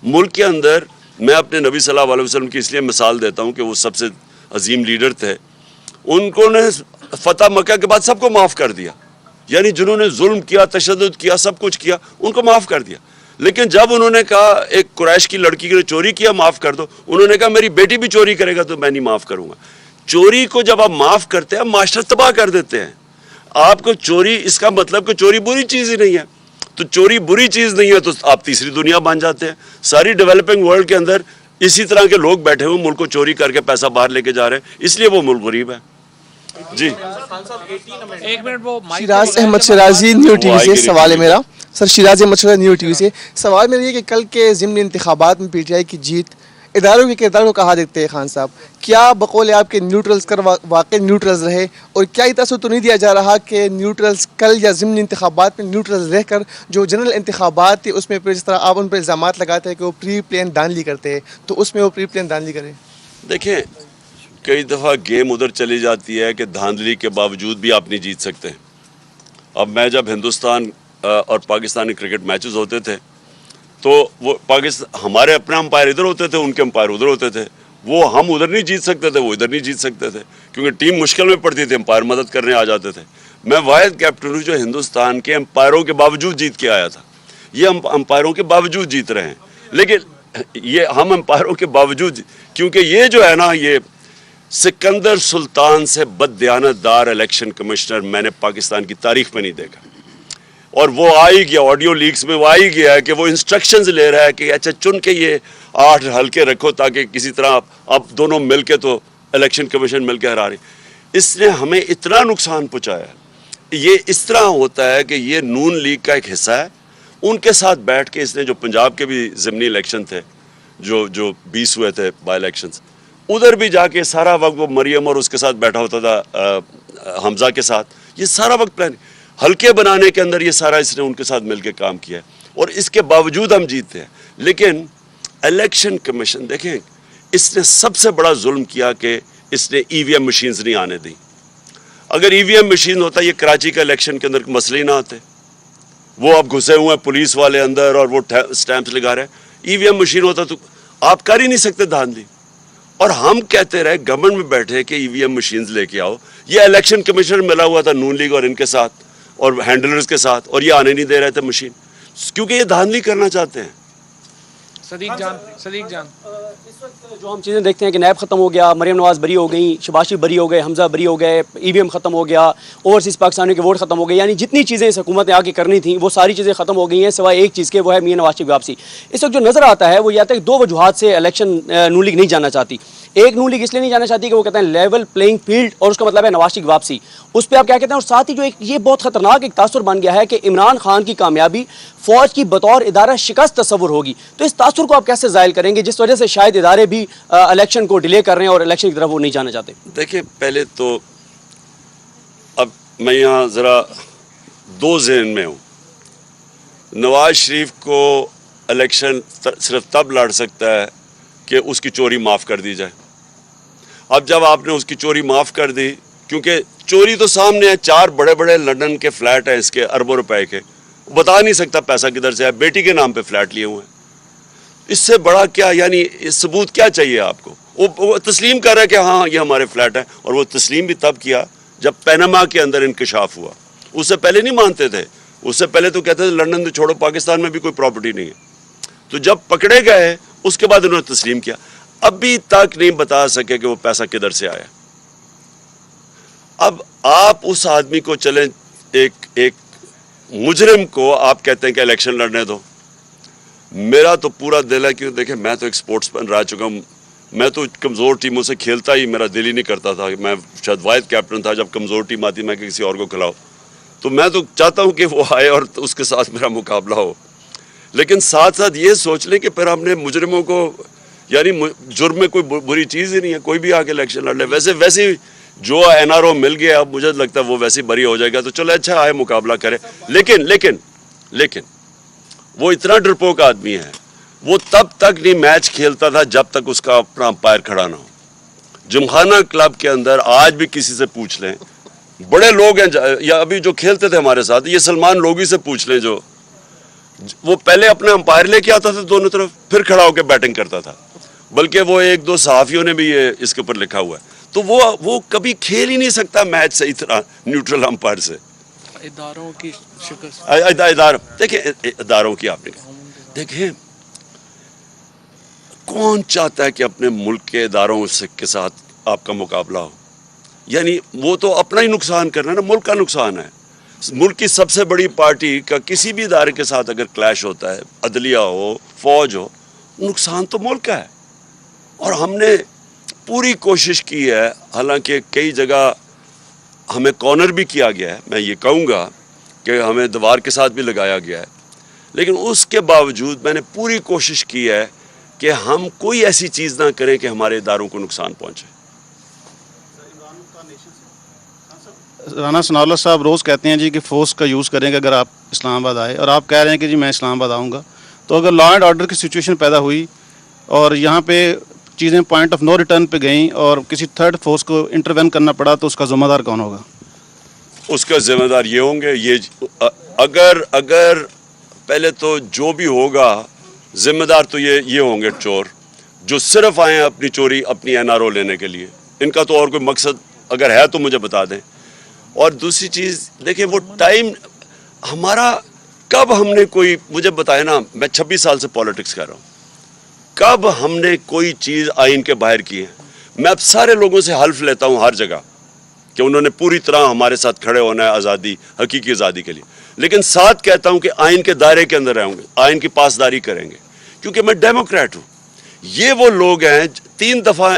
ملک کے اندر میں اپنے نبی صلی اللہ علیہ وسلم کی اس لیے مثال دیتا ہوں کہ وہ سب سے عظیم لیڈر تھے. ان کو نے فتح مکہ کے بعد سب کو معاف کر دیا، یعنی جنہوں نے ظلم کیا، تشدد کیا، سب کچھ کیا، ان کو معاف کر دیا. لیکن جب انہوں نے کہا ایک قریش کی لڑکی نے چوری کیا معاف کر دو، انہوں نے کہا میری بیٹی بھی چوری کرے گا تو میں نہیں معاف کروں گا. چوری کو جب آپ معاف کرتے ہیں معاشرہ تباہ کر دیتے ہیں. آپ کو چوری، اس کا مطلب کہ چوری بری چیز ہی نہیں ہے. تو چوری بری چیز نہیں ہے تو آپ تیسری دنیا بن جاتے ہیں. ساری ڈیولپنگ ورلڈ کے اندر اسی طرح کے لوگ بیٹھے ہوئے ملک کو چوری کر کے پیسہ باہر لے کے جا رہے ہیں، اس لیے وہ ملک غریب ہے. جی ایک منٹ وہ شیراز احمد شیرازی نیو ٹی وی سے سوال ہے میرا. Sir Shiraz Ahmed Shirazi Neo T V سے سوال میرا یہ کہ کل کے ضمنی انتخابات میں پی ٹی آئی کی جیت اداروں کے کردار کو کہا دیکھتے ہیں خان صاحب، کیا بقول آپ کے نیوٹرلز کر واقع نیوٹرلز رہے، اور کیا یہ تاثر تو نہیں دیا جا رہا کہ نیوٹرلز کل یا ضمنی انتخابات میں نیوٹرلز رہ کر جو جنرل انتخابات تھے اس میں جس طرح آپ ان پر الزامات لگاتے ہیں کہ وہ پری پلان دھاندلی کرتے ہیں، تو اس میں وہ پری پلان دھاندلی کریں؟ دیکھیں کئی دفعہ گیم ادھر چلی جاتی ہے کہ دھاندلی کے باوجود بھی آپ نہیں جیت سکتے. اب میں جب ہندوستان اور پاکستانی کرکٹ میچز ہوتے تھے تو وہ ہمارے اپنے امپائر ادھر ہوتے تھے، ان کے امپائر ادھر ہوتے تھے. وہ ہم ادھر نہیں جیت سکتے تھے، وہ ادھر نہیں جیت سکتے تھے، کیونکہ ٹیم مشکل میں پڑتی تھی، امپائر مدد کرنے آ جاتے تھے. میں واحد کیپٹن ہوں جو ہندوستان کے امپائروں کے باوجود جیت کے آیا تھا. یہ ہم امپائروں کے باوجود جیت رہے ہیں. لیکن یہ ہم امپائروں کے باوجود، کیونکہ یہ جو ہے نا، یہ سکندر سلطان سے بد دیانت دار الیکشن کمشنر میں نے پاکستان کی تاریخ میں نہیں دیکھا. اور وہ آ ہی گیا آڈیو لیکس میں، وہ آ ہی گیا ہے کہ وہ انسٹرکشنز لے رہا ہے کہ اچھا چن کے یہ 8 حلقے رکھو تاکہ کسی طرح آپ دونوں مل کے تو الیکشن کمیشن مل کے ہرا رہی. اس نے ہمیں اتنا نقصان پہنچایا. یہ اس طرح ہوتا ہے کہ یہ نون لیگ کا ایک حصہ ہے. ان کے ساتھ بیٹھ کے اس نے جو پنجاب کے بھی ضمنی الیکشن تھے جو 20 ہوئے تھے بائی الیکشنز، ادھر بھی جا کے سارا وقت وہ مریم اور اس کے ساتھ بیٹھا ہوتا تھا حمزہ کے ساتھ. یہ سارا وقت پلان حلقے بنانے کے اندر یہ سارا اس نے ان کے ساتھ مل کے کام کیا ہے. اور اس کے باوجود ہم جیتے ہیں. لیکن الیکشن کمیشن دیکھیں اس نے سب سے بڑا ظلم کیا کہ اس نے ای وی ایم مشینز نہیں آنے دی. اگر ای وی ایم مشین ہوتا یہ کراچی کا الیکشن کے اندر مسئلے ہی نہ آتے. وہ اب گھسے ہوئے ہیں پولیس والے اندر اور وہ سٹیمپس لگا رہے ہیں. ای وی ایم مشین ہوتا تو آپ کر ہی نہیں سکتے دھاندلی. اور ہم کہتے رہے گورنمنٹ میں بیٹھے کہ ای وی ایم مشینز لے کے آؤ. یہ الیکشن کمیشنر ملا ہوا تھا نون لیگ اور ان کے ساتھ اور ہینڈلرز کے ساتھ, اور یہ آنے نہیں دے رہے تھے مشین, کیونکہ یہ دھاندلی کرنا چاہتے ہیں. صدیق جان اس وقت جو ہم چیزیں دیکھتے ہیں کہ نیب ختم ہو گیا, مریم نواز بری ہو گئی, شباز شریف بری ہو گئے, حمزہ بری ہو گئے, ای وی ایم ختم ہو گیا, اوورسیز پاکستانیوں کے ووٹ ختم ہو گئے, یعنی جتنی چیزیں اس حکومت نے آگے کرنی تھیں وہ ساری چیزیں ختم ہو گئی ہیں سوائے ایک چیز کے, وہ ہے میاں نواز شریف واپسی. اس وقت جو نظر آتا ہے وہ یہ آتا ہے کہ دو وجوہات سے الیکشن نون لیگ نہیں جانا چاہتی. ایک نون لیگ اس لیے نہیں جانا چاہتی کہ وہ کہتے ہیں لیول پلینگ فیلڈ, اور اس کا مطلب ہے نواز شریف واپسی. اس پہ آپ کیا کہتے ہیں؟ اور ساتھ ہی جو ایک یہ بہت خطرناک ایک تاثر بن گیا ہے کہ عمران خان کی کامیابی فوج کی بطور ادارہ شکست تصور ہوگی. تو اس تاثر کو آپ کیسے زائل کریں گے جس وجہ سے شاید ادارے بھی الیکشن کو ڈیلے کر رہے ہیں اور الیکشن کی طرف وہ نہیں جانا چاہتے؟ دیکھیں پہلے تو اب میں یہاں ذرا دو ذہن میں ہوں. نواز شریف کو الیکشن صرف تب لڑ سکتا ہے کہ اس کی چوری معاف کر دی جائے. اب جب آپ نے اس کی چوری معاف کر دی, کیونکہ چوری تو سامنے ہے, 4 بڑے بڑے لندن کے فلیٹ ہیں اس کے اربوں روپے کے, بتا نہیں سکتا پیسہ کدھر سے ہے, بیٹی کے نام پہ فلیٹ لیے ہوئے ہیں. اس سے بڑا کیا, یعنی ثبوت کیا چاہیے آپ کو؟ وہ تسلیم کر رہا ہے کہ ہاں یہ ہمارے فلیٹ ہیں, اور وہ تسلیم بھی تب کیا جب پیناما کے اندر انکشاف ہوا. اس سے پہلے نہیں مانتے تھے, اس سے پہلے تو کہتے تھے لندن تو چھوڑو, پاکستان میں بھی کوئی پراپرٹی نہیں ہے. تو جب پکڑے گئے اس کے بعد انہوں نے تسلیم کیا. ابھی تک نہیں بتا سکے کہ وہ پیسہ کدھر سے آیا. اب آپ اس آدمی کو چلیں, ایک مجرم کو آپ کہتے ہیں کہ الیکشن لڑنے دو. میرا تو پورا دل ہے, کیوں دیکھیں میں تو ایک سپورٹس مین رہ چکا ہوں, میں تو کمزور ٹیموں سے کھیلتا ہی میرا دل ہی نہیں کرتا تھا. میں شاید واحد کیپٹن تھا جب کمزور ٹیم آتی میں کسی اور کو کھلاؤ. تو میں تو چاہتا ہوں کہ وہ آئے اور اس کے ساتھ میرا مقابلہ ہو, لیکن ساتھ ساتھ یہ سوچ لیں کہ پھر ہم نے مجرموں کو, یعنی جرم میں کوئی بری چیز ہی نہیں ہے, کوئی بھی آ کے الیکشن لڑ لے. ویسے جو این آر او مل گیا اب مجھے لگتا ہے وہ ویسے بری ہو جائے گا, تو چلو اچھا آئے مقابلہ کرے. لیکن وہ اتنا ڈرپوک آدمی ہے, وہ تب تک نہیں میچ کھیلتا تھا جب تک اس کا اپنا امپائر کھڑا نہ ہو. جمخانہ کلب کے اندر آج بھی کسی سے پوچھ لیں, بڑے لوگ ہیں یا ابھی جو کھیلتے تھے ہمارے ساتھ, یہ سلمان لوگی سے پوچھ لیں, جو وہ پہلے اپنا امپائر لے کے آتا تھا دونوں طرف, پھر کھڑا ہو کے بیٹنگ کرتا تھا. بلکہ وہ 1-2 صحافیوں نے بھی یہ اس کے اوپر لکھا ہوا ہے. تو وہ کبھی کھیل ہی نہیں سکتا میچ صحیح طرح نیوٹرل امپائر سے. اداروں کی شکست, دیکھیں اداروں کی آپ نے دیکھیں, کون چاہتا ہے کہ اپنے ملک کے اداروں کے ساتھ آپ کا مقابلہ ہو؟ یعنی وہ تو اپنا ہی نقصان کرنا ہے نا, ملک کا نقصان ہے. ملک کی سب سے بڑی پارٹی کا کسی بھی ادارے کے ساتھ اگر کلیش ہوتا ہے, عدلیہ ہو, فوج ہو, نقصان تو ملک کا ہے. اور ہم نے پوری کوشش کی ہے, حالانکہ کئی جگہ ہمیں کارنر بھی کیا گیا ہے, میں یہ کہوں گا کہ ہمیں دیوار کے ساتھ بھی لگایا گیا ہے, لیکن اس کے باوجود میں نے پوری کوشش کی ہے کہ ہم کوئی ایسی چیز نہ کریں کہ ہمارے اداروں کو نقصان پہنچے. رانا ثناء اللہ صاحب روز کہتے ہیں جی کہ فورس کا یوز کریں گے اگر آپ اسلام آباد آئے, اور آپ کہہ رہے ہیں کہ جی میں اسلام آباد آؤں گا. تو اگر لا اینڈ آرڈر کی سچویشن پیدا ہوئی اور یہاں پہ چیزیں پوائنٹ آف نو ریٹرن پہ گئیں اور کسی تھرڈ فورس کو انٹروین کرنا پڑا, تو اس کا ذمہ دار کون ہوگا؟ اس کا ذمہ دار یہ ہوں گے, یہ اگر پہلے تو جو بھی ہوگا ذمہ دار تو یہ ہوں گے چور, جو صرف آئے ہیں اپنی چوری, اپنی این آر او لینے کے لیے. ان کا تو اور کوئی مقصد اگر ہے تو مجھے بتا دیں. اور دوسری چیز دیکھیں, وہ ٹائم ہمارا کب ہم نے کوئی, مجھے بتائے نا, میں 26 سال سے پالیٹکس کر رہا ہوں, کب ہم نے کوئی چیز آئین کے باہر کی ہے؟ میں اب سارے لوگوں سے حلف لیتا ہوں ہر جگہ کہ انہوں نے پوری طرح ہمارے ساتھ کھڑے ہونا ہے آزادی, حقیقی آزادی کے لیے, لیکن ساتھ کہتا ہوں کہ آئین کے دائرے کے اندر رہیں گے, آئین کی پاسداری کریں گے, کیونکہ میں ڈیموکریٹ ہوں. یہ وہ لوگ ہیں 3 دفعہ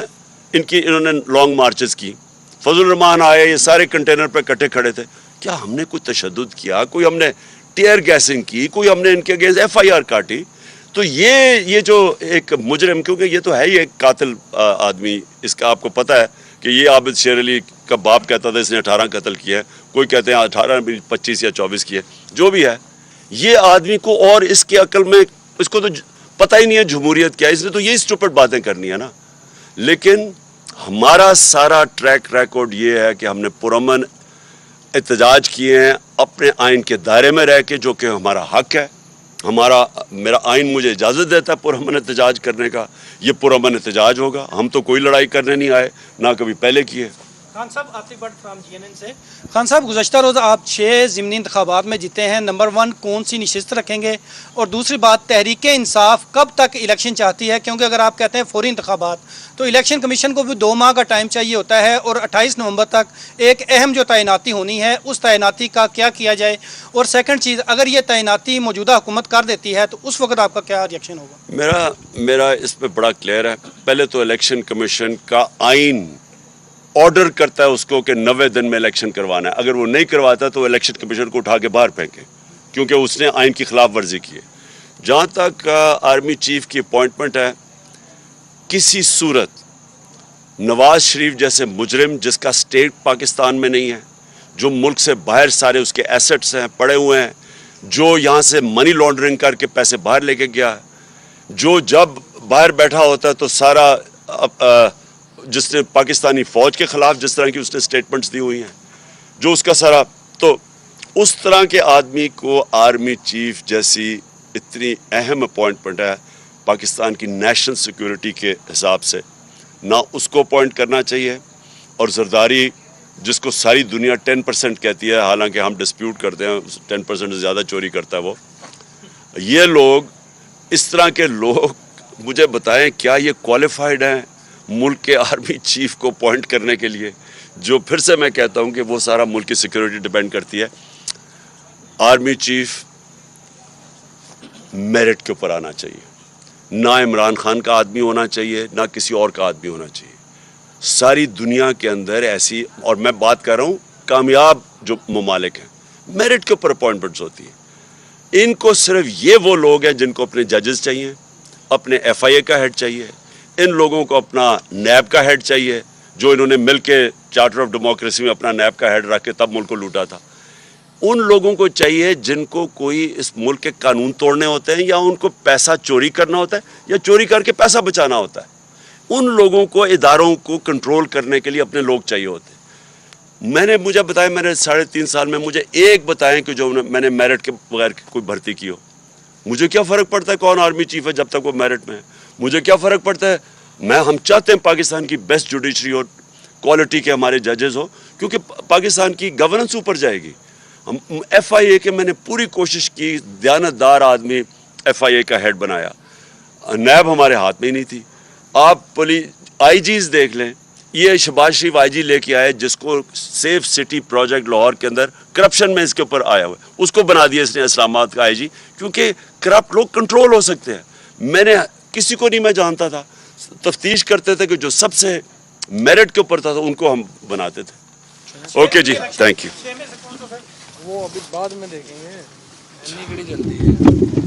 انہوں نے لانگ مارچز کی, فضل الرحمان آئے, یہ سارے کنٹینر پہ کٹے کھڑے تھے. کیا ہم نے کوئی تشدد کیا؟ کوئی ہم نے ٹیئر گیسنگ کی؟ کوئی ہم نے ان کے اگینسٹ ایف آئی آر کاٹی؟ تو یہ جو ایک مجرم, کیونکہ یہ تو ہے ہی ایک قاتل آدمی, اس کا آپ کو پتہ ہے کہ یہ عابد شیر علی کا باپ کہتا تھا اس نے 18 قتل کیے, کوئی کہتے ہیں 18 25 یا 24 کیے, جو بھی ہے. یہ آدمی کو اور اس کی عقل میں اس کو تو پتہ ہی نہیں ہے جمہوریت کیا ہے, اس نے تو یہی اسٹوپڈ باتیں کرنی ہے نا. لیکن ہمارا سارا ٹریک ریکارڈ یہ ہے کہ ہم نے پرامن احتجاج کیے ہیں اپنے آئین کے دائرے میں رہ کے, جو کہ ہمارا حق ہے. میرا آئین مجھے اجازت دیتا ہے پرامن احتجاج کرنے کا. یہ پرامن احتجاج ہوگا. ہم تو کوئی لڑائی کرنے نہیں آئے, نہ کبھی پہلے کیے. خان صاحب عاطف بٹ فرام GNN سے. خان صاحب گزشتہ روز آپ 6 ضمنی انتخابات میں جیتے ہیں. نمبر 1 کون سی نشست رکھیں گے؟ اور دوسری بات, تحریک انصاف کب تک الیکشن چاہتی ہے؟ کیونکہ اگر آپ کہتے ہیں فوری انتخابات تو الیکشن کمیشن کو بھی 2 ماہ کا ٹائم چاہیے ہوتا ہے, اور 28 نومبر تک ایک اہم جو تعیناتی ہونی ہے اس تعیناتی کا کیا کیا جائے؟ اور سیکنڈ چیز, اگر یہ تعیناتی موجودہ حکومت کر دیتی ہے تو اس وقت آپ کا کیا ریئیکشن ہوگا؟ میرا اس پہ بڑا کلیئر ہے. پہلے تو الیکشن کمیشن کا آئین آرڈر کرتا ہے اس کو کہ 90 دن میں الیکشن کروانا ہے. اگر وہ نہیں کرواتا تو الیکشن کمیشن کو اٹھا کے باہر پھینکے, کیونکہ اس نے آئین کی خلاف ورزی کی ہے. جہاں تک آرمی چیف کی اپوائنٹمنٹ ہے, کسی صورت نواز شریف جیسے مجرم جس کا سٹیٹ پاکستان میں نہیں ہے, جو ملک سے باہر سارے اس کے ایسٹس ہیں پڑے ہوئے ہیں, جو یہاں سے منی لانڈرنگ کر کے پیسے باہر لے کے گیا ہے, جو جب باہر بیٹھا ہوتا ہے تو سارا جس نے پاکستانی فوج کے خلاف جس طرح کی اس نے سٹیٹمنٹس دی ہوئی ہیں, جو اس کا سارا, تو اس طرح کے آدمی کو آرمی چیف جیسی اتنی اہم اپوائنٹمنٹ ہے پاکستان کی نیشنل سیکیورٹی کے حساب سے, نہ اس کو اپوائنٹ کرنا چاہیے. اور زرداری جس کو ساری دنیا 10% کہتی ہے, حالانکہ ہم ڈسپیوٹ کرتے ہیں 10% سے زیادہ چوری کرتا ہے وہ. یہ لوگ, اس طرح کے لوگ مجھے بتائیں کیا یہ کوالیفائڈ ہیں ملک کے آرمی چیف کو اپوائنٹ کرنے کے لیے؟ جو پھر سے میں کہتا ہوں کہ وہ سارا ملک کی سیکیورٹی ڈیپینڈ کرتی ہے. آرمی چیف میرٹ کے اوپر آنا چاہیے, نہ عمران خان کا آدمی ہونا چاہیے, نہ کسی اور کا آدمی ہونا چاہیے. ساری دنیا کے اندر ایسی, اور میں بات کر رہا ہوں کامیاب جو ممالک ہیں, میرٹ کے اوپر اپوائنٹمنٹس ہوتی ہیں. ان کو صرف یہ وہ لوگ ہیں جن کو اپنے ججز چاہیے, اپنے FIA کا ہیڈ چاہیے, ان لوگوں کو اپنا نیب کا ہیڈ چاہیے, جو انہوں نے مل کے چارٹر آف ڈیموکریسی میں اپنا نیب کا ہیڈ رکھ کے تب ملک کو لوٹا تھا. ان لوگوں کو چاہیے جن کو کوئی اس ملک کے قانون توڑنے ہوتے ہیں, یا ان کو پیسہ چوری کرنا ہوتا ہے, یا چوری کر کے پیسہ بچانا ہوتا ہے. ان لوگوں کو, اداروں کو کنٹرول کرنے کے لیے اپنے لوگ چاہیے ہوتے ہیں. مجھے بتائیں, میں نے 3.5 سال میں مجھے ایک بتائیں کہ جو میں نے میرٹ کے بغیر کوئی بھرتی کی ہو. مجھے کیا فرق پڑتا ہے کون آرمی چیف ہے جب تک وہ میرٹ میں ہے؟ مجھے کیا فرق پڑتا ہے؟ ہم چاہتے ہیں پاکستان کی بیسٹ جوڈیشری اور کوالٹی کے ہمارے ججز ہو, کیونکہ پاکستان کی گورننس اوپر جائے گی. ہم FIA کے, میں نے پوری کوشش کی, دیانتدار آدمی FIA کا ہیڈ بنایا, نیب ہمارے ہاتھ میں ہی نہیں تھی. آپ IGs دیکھ لیں, یہ شہباز شریف IG لے کے آئے جس کو سیف سٹی پروجیکٹ لاہور کے اندر کرپشن میں اس کے اوپر آیا ہوا ہے, اس کو بنا دیا اس نے اسلام آباد کا IG, کیونکہ کرپٹ لوگ کنٹرول ہو سکتے ہیں. میں نے کسی کو نہیں میں جانتا تھا, تفتیش کرتے تھے کہ جو سب سے میرٹ کے اوپر تھا ان کو ہم بناتے تھے. اوکے جی, تھینک یو. وہ ابھی بعد میں دیکھیں گے, اتنی بڑی جلدی ہے.